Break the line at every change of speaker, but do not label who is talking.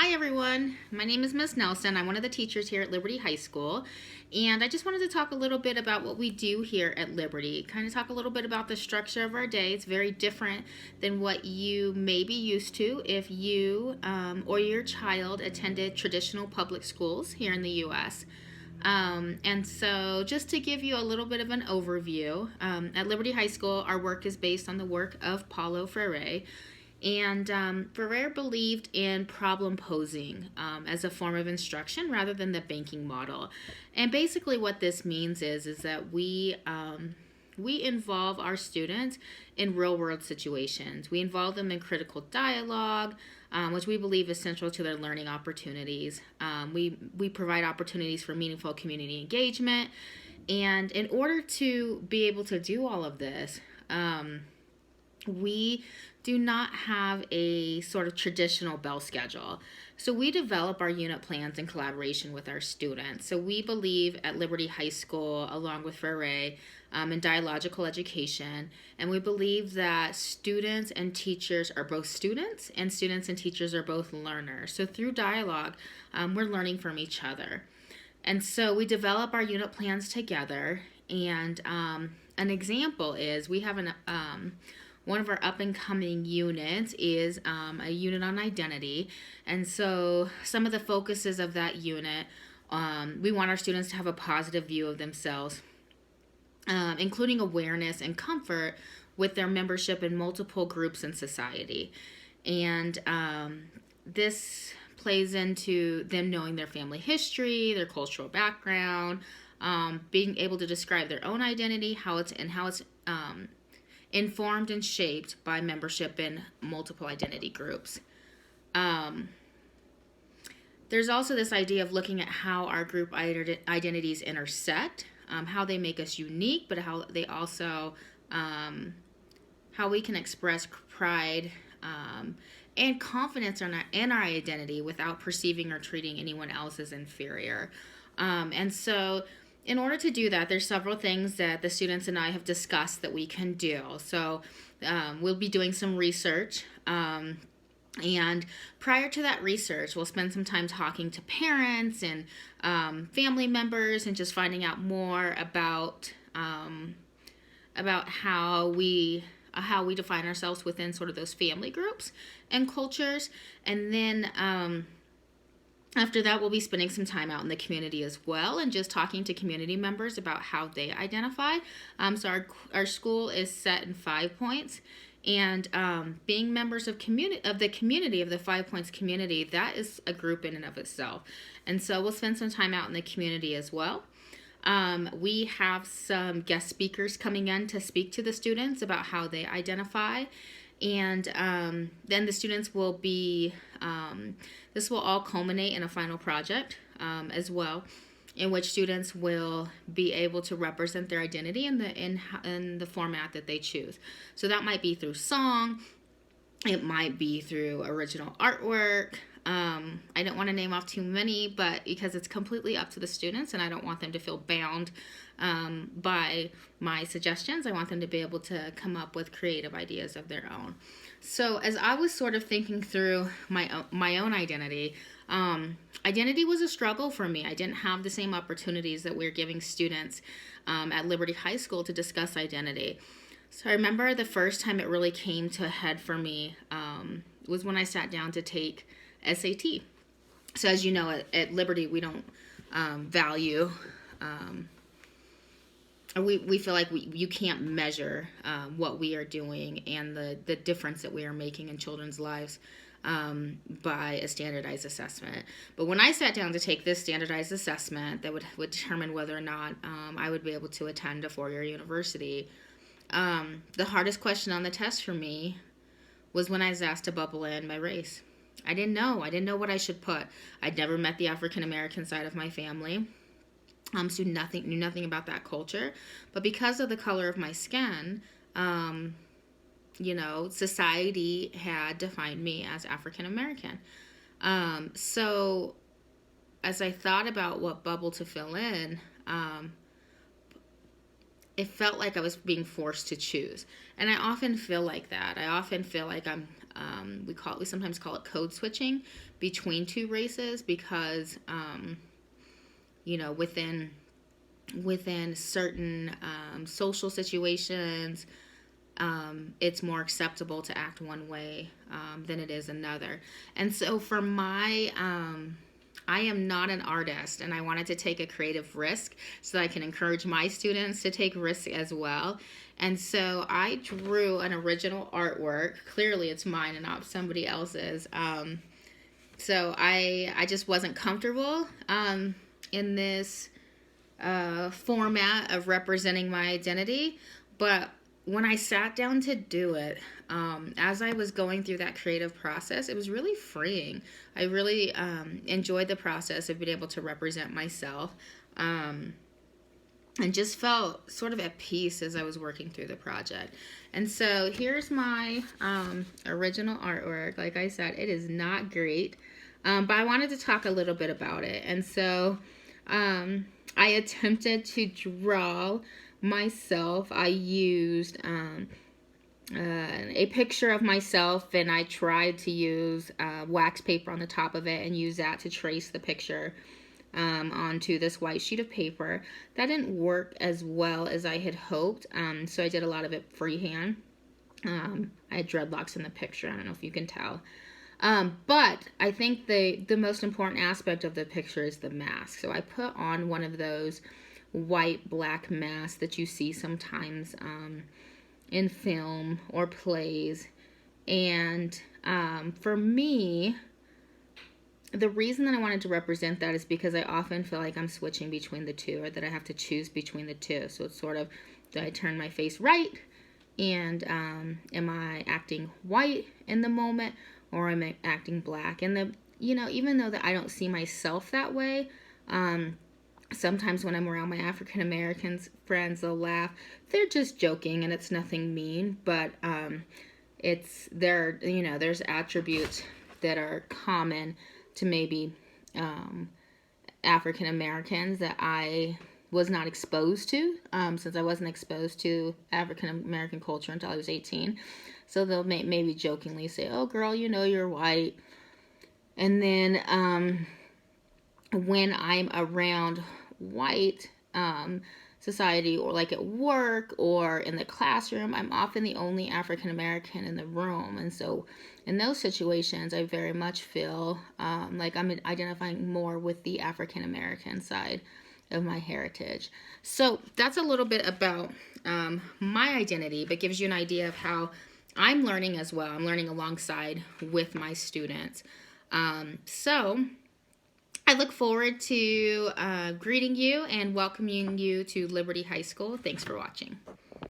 Hi everyone, my name is Miss Nelson. I'm one of the teachers here at Liberty High School, and I just wanted to talk a little bit about what we do here at Liberty. Kind of talk a little bit about the structure of our day. It's very different than what you may be used to if you or your child attended traditional public schools here in the U.S. And so, just to give you a little bit of an overview, at Liberty High School, our work is based on the work of Paulo Freire. And Freire believed in problem posing as a form of instruction rather than the banking model. And basically, what this means is that we involve our students in real world situations. We involve them in critical dialogue, which we believe is central to their learning opportunities. We provide opportunities for meaningful community engagement. And in order to be able to do all of this, we do not have a sort of traditional bell schedule. So we develop our unit plans in collaboration with our students. So we believe at Liberty High School, along with Freire, in dialogical education, and we believe that students and teachers are both students, and students and teachers are both learners. So through dialogue, we're learning from each other. And so we develop our unit plans together, and an example is we have one of our up-and-coming units is a unit on identity. And so some of the focuses of that unit, we want our students to have a positive view of themselves, including awareness and comfort with their membership in multiple groups in society. And this plays into them knowing their family history, their cultural background, being able to describe their own identity, how it's informed and shaped by membership in multiple identity groups. There's also this idea of looking at how our group identities intersect, how they make us unique, but how they also, how we can express pride and confidence in our identity without perceiving or treating anyone else as inferior. And so in order to do that, there's several things that the students and I have discussed that we can do. So we'll be doing some research. And prior to that research, we'll spend some time talking to parents and family members and just finding out more about how we define ourselves within sort of those family groups and cultures. And then after that, we'll be spending some time out in the community as well and just talking to community members about how they identify. So our school is set in 5 points. And being members of the 5 Points community, that is a group in and of itself. And so we'll spend some time out in the community as well. We have some guest speakers coming in to speak to the students about how they identify. And then the students will be, this will all culminate in a final project as well, in which students will be able to represent their identity in the format that they choose. So that might be through song, it might be through original artwork. I don't want to name off too many, but because it's completely up to the students and I don't want them to feel bound by my suggestions, I want them to be able to come up with creative ideas of their own. So as I was sort of thinking through my own identity, identity was a struggle for me. I didn't have the same opportunities that we're giving students at Liberty High School to discuss identity. So I remember the first time it really came to a head for me was when I sat down to take SAT. So as you know, at Liberty, we don't value, or we feel like you can't measure what we are doing and the difference that we are making in children's lives by a standardized assessment. But when I sat down to take this standardized assessment that would determine whether or not I would be able to attend a four-year university, the hardest question on the test for me was when I was asked to bubble in my race. I didn't know what I should put. I'd never met the African American side of my family, so knew nothing about that culture. But because of the color of my skin, society had defined me as African American. So as I thought about what bubble to fill in, it felt like I was being forced to choose. And I often feel like that. I often feel like we sometimes call it code switching between two races because within certain social situations, it's more acceptable to act one way than it is another. And so for I am not an artist, and I wanted to take a creative risk so that I can encourage my students to take risks as well. And so I drew an original artwork. Clearly it's mine and not somebody else's. So I just wasn't comfortable in this format of representing my identity. But when I sat down to do it, as I was going through that creative process, it was really freeing. I really enjoyed the process of being able to represent myself, and just felt sort of at peace as I was working through the project. And so here's my original artwork. Like I said, it is not great, but I wanted to talk a little bit about it. And so I attempted to draw myself. I used a picture of myself, and I tried to use wax paper on the top of it and use that to trace the picture onto this white sheet of paper. That didn't work as well as I had hoped, so I did a lot of it freehand. I had dreadlocks in the picture. I don't know if you can tell. But I think the most important aspect of the picture is the mask. So I put on one of those white black masks that you see sometimes in film or plays. And for me, the reason that I wanted to represent that is because I often feel like I'm switching between the two, or that I have to choose between the two. So it's sort of, do I turn my face right, and am I acting white in the moment, or am I acting black? And even though that I don't see myself that way, sometimes when I'm around my African American friends, they'll laugh. They're just joking, and it's nothing mean, but there's attributes that are common to maybe African Americans that I was not exposed to, since I wasn't exposed to African American culture until I was 18. So they'll maybe jokingly say, "Oh, girl, you're white." And then when I'm around white society, or like at work or in the classroom, I'm often the only African American in the room. And so in those situations, I very much feel like I'm identifying more with the African American side of my heritage. So that's a little bit about my identity, but gives you an idea of how I'm learning as well. I'm learning alongside with my students. So I look forward to greeting you and welcoming you to Liberty High School. Thanks for watching.